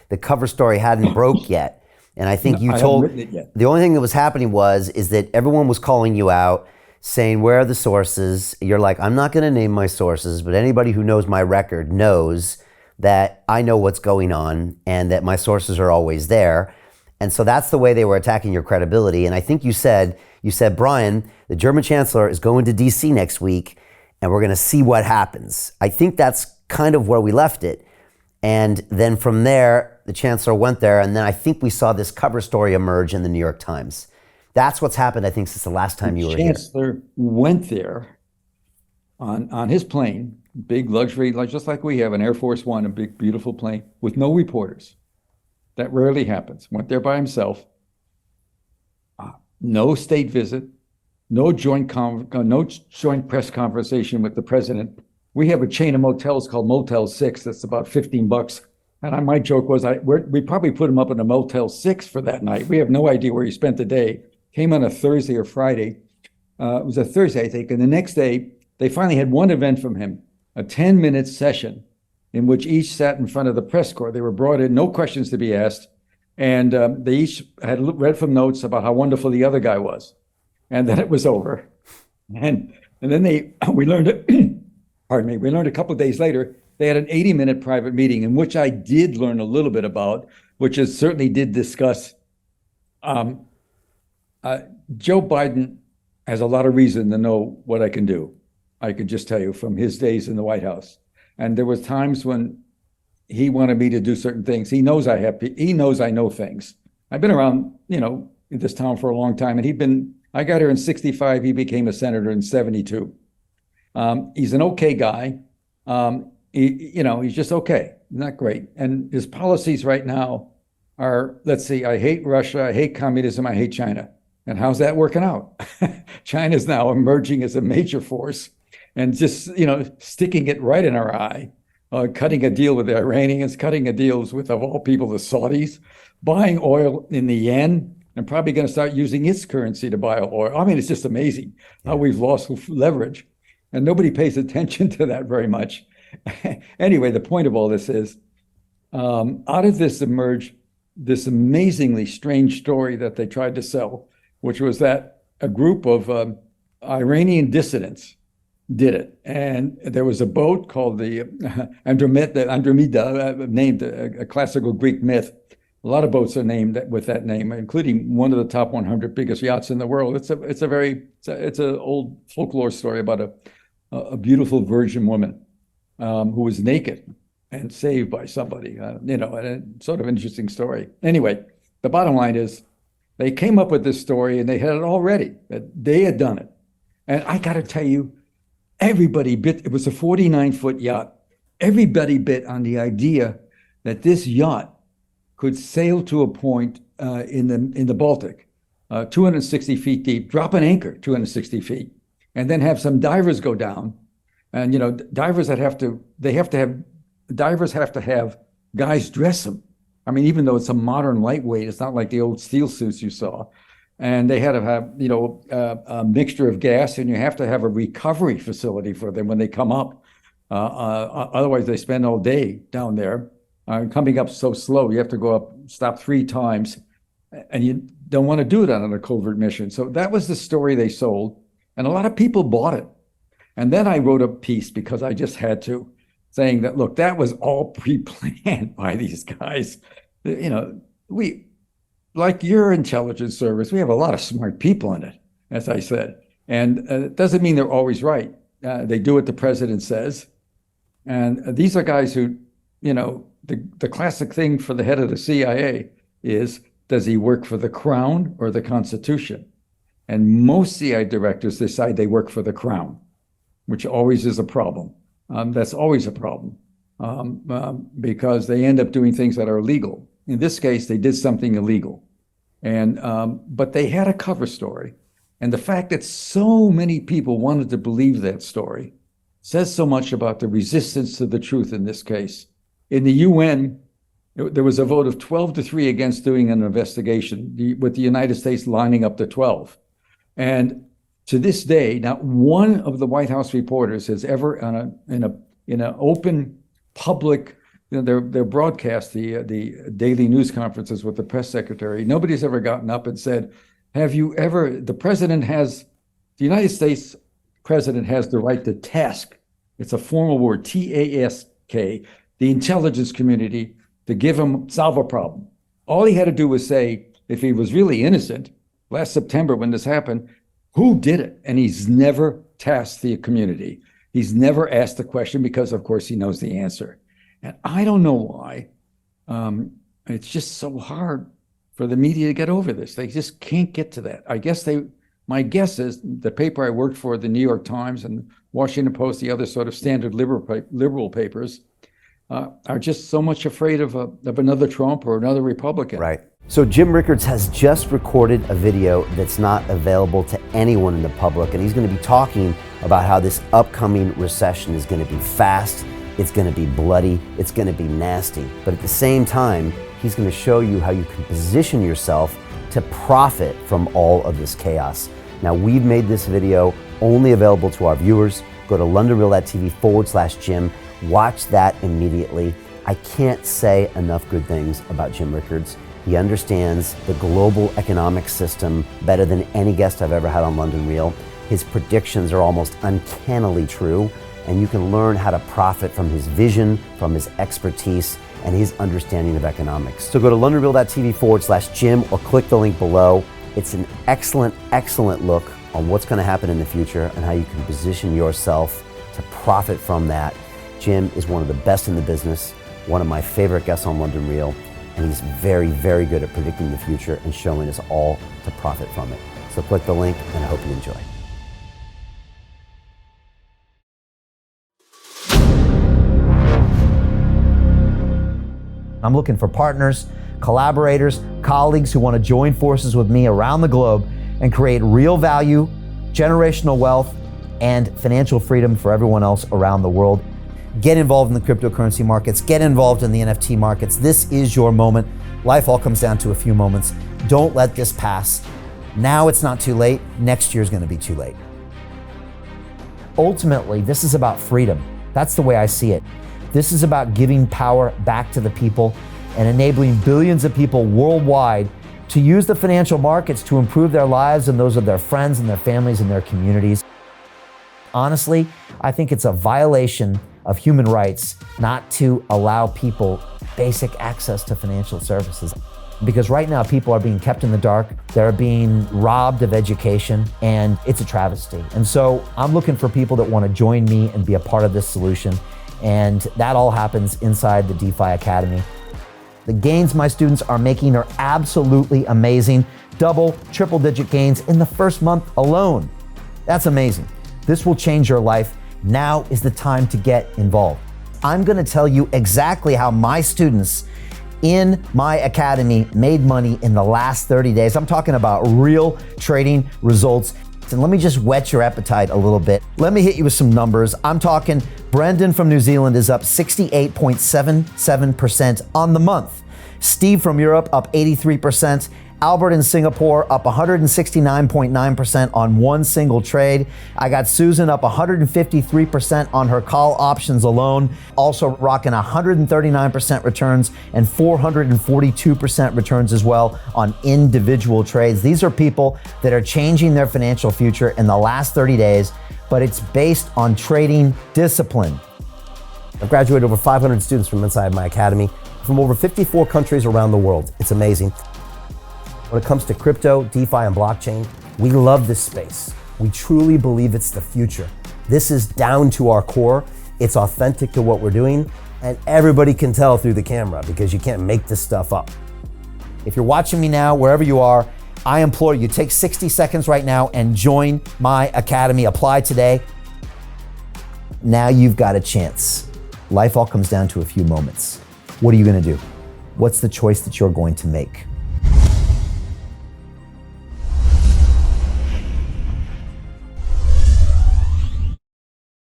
the cover story hadn't broke yet. And I think you I haven't told written it yet. the only thing that was happening is that everyone was calling you out, saying, where are the sources? You're like, I'm not going to name my sources, but anybody who knows my record knows that I know what's going on and that my sources are always there. And so that's the way they were attacking your credibility. And I think you said, Brian, the German chancellor is going to DC next week and we're going to see what happens. I think that's kind of where we left it. And then from there, the chancellor went there, and then I think we saw this cover story emerge in the New York Times. That's what's happened, I think, since the last time you were here. The chancellor went there on his plane, big luxury, like just like we have an Air Force One, a big, beautiful plane, with no reporters. That rarely happens. Went there by himself. No state visit, no joint press conversation with the president. We have a chain of motels called Motel 6 that's about $15. And my joke was, we probably put him up in a Motel 6 for that night. We have no idea where he spent the day. Came on a Thursday or Friday. It was a Thursday, I think. And the next day, they finally had one event from him, a 10-minute session in which each sat in front of the press corps. They were brought in, no questions to be asked. And they each had read from notes about how wonderful the other guy was. And then it was over. And then we learned, pardon me, we learned a couple of days later, they had an 80-minute private meeting in which I did learn a little bit about, which is certainly did discuss. Joe Biden has a lot of reason to know what I can do. I could just tell you from his days in the White House. And there was times when he wanted me to do certain things. He knows I know things. I've been around, in this town for a long time, and I got here in 65, he became a senator in 72. He's an okay guy. He's just okay, not great. And his policies right now are, let's see, I hate Russia, I hate communism, I hate China. And how's that working out? China's now emerging as a major force and just, sticking it right in our eye, cutting a deal with the Iranians, cutting a deals with, of all people, the Saudis, buying oil in the yen, and probably going to start using its currency to buy oil. I mean, it's just amazing how we've lost leverage. And nobody pays attention to that very much. Anyway, the point of all this is, out of this emerged this amazingly strange story that they tried to sell, which was that a group of Iranian dissidents did it. And there was a boat called the Andromeda, named a classical Greek myth. A lot of boats are named with that name, including one of the top 100 biggest yachts in the world. It's an old folklore story about a beautiful virgin woman who was naked and saved by somebody. And a sort of interesting story. Anyway, the bottom line is they came up with this story and they had it all ready, that they had done it. And I got to tell you, everybody bit. It was a 49-foot yacht. Everybody bit on the idea that this yacht could sail to a point in the Baltic, 260 feet deep, drop an anchor 260 feet, and then have some divers go down. And divers have to have guys dress them. I mean, even though it's a modern lightweight, it's not like the old steel suits you saw. And they had to have a mixture of gas, and you have to have a recovery facility for them when they come up. Otherwise, they spend all day down there. Coming up so slow, you have to go up, stop 3 times, and you don't want to do that on a covert mission. So that was the story they sold, and a lot of people bought it. And then I wrote a piece, because I just had to, saying that, look, that was all pre-planned by these guys. We, like your intelligence service, we have a lot of smart people in it, as I said. And it doesn't mean they're always right. They do what the president says. And these are guys who, the classic thing for the head of the CIA is, does he work for the crown or the Constitution? And most CIA directors decide they work for the crown, which always is a problem. That's always a problem because they end up doing things that are illegal. In this case, they did something illegal. But they had a cover story. And the fact that so many people wanted to believe that story says so much about the resistance to the truth in this case. In the UN, there was a vote of 12-3 against doing an investigation, with the United States lining up to 12. And to this day, not one of the White House reporters has ever, in an open public their broadcast, the daily news conferences with the press secretary, nobody's ever gotten up and said, have you ever, the United States president has the right to task, it's a formal word, TASK, the intelligence community to solve a problem. All he had to do was say, if he was really innocent, last September when this happened, who did it? And he's never tasked the community. He's never asked the question because, of course, he knows the answer. And I don't know why. It's just so hard for the media to get over this. They just can't get to that. My guess is the paper I worked for, the New York Times and Washington Post, the other sort of standard liberal papers, are just so much afraid of another Trump or another Republican. Right. So Jim Rickards has just recorded a video that's not available to anyone in the public, and he's going to be talking about how this upcoming recession is going to be fast, it's going to be bloody, it's going to be nasty. But at the same time, he's going to show you how you can position yourself to profit from all of this chaos. Now, we've made this video only available to our viewers. Go to londonreal.tv/Jim. Watch that immediately. I can't say enough good things about Jim Rickards. He understands the global economic system better than any guest I've ever had on London Real. His predictions are almost uncannily true, and you can learn how to profit from his vision, from his expertise, and his understanding of economics. So go to londonreal.tv/Jim or click the link below. It's an excellent, excellent look on what's going to happen in the future and how you can position yourself to profit from that. Jim is one of the best in the business, one of my favorite guests on London Real, and he's very, very good at predicting the future and showing us all to profit from it. So click the link, and I hope you enjoy. I'm looking for partners, collaborators, colleagues who want to join forces with me around the globe and create real value, generational wealth, and financial freedom for everyone else around the world. Get involved in the cryptocurrency markets, get involved in the NFT markets. This is your moment. Life all comes down to a few moments. Don't let this pass. Now it's not too late. Next year's going to be too late. Ultimately, this is about freedom. That's the way I see it. This is about giving power back to the people and enabling billions of people worldwide to use the financial markets to improve their lives and those of their friends and their families and their communities. Honestly, I think it's a violation of human rights not to allow people basic access to financial services. Because right now people are being kept in the dark, they're being robbed of education, and it's a travesty. And so I'm looking for people that want to join me and be a part of this solution. And that all happens inside the DeFi Academy. The gains my students are making are absolutely amazing. Double, triple digit gains in the first month alone. That's amazing. This will change your life. Now is the time to get involved. I'm going to tell you exactly how my students in my academy made money in the last 30 days. I'm talking about real trading results. And let me just whet your appetite a little bit. Let me hit you with some numbers. I'm talking Brendan from New Zealand is up 68.77% on the month. Steve from Europe up 83%. Albert in Singapore up 169.9% on one single trade. I got Susan up 153% on her call options alone, also rocking 139% returns and 442% returns as well on individual trades. These are people that are changing their financial future in the last 30 days, but it's based on trading discipline. I've graduated over 500 students from inside my academy from over 54 countries around the world. It's amazing. When it comes to crypto, DeFi, and blockchain, we love this space. We truly believe it's the future. This is down to our core. It's authentic to what we're doing, and everybody can tell through the camera because you can't make this stuff up. If you're watching me now, wherever you are, I implore you, take 60 seconds right now and join my academy. Apply today. Now you've got a chance. Life all comes down to a few moments. What are you going to do? What's the choice that you're going to make?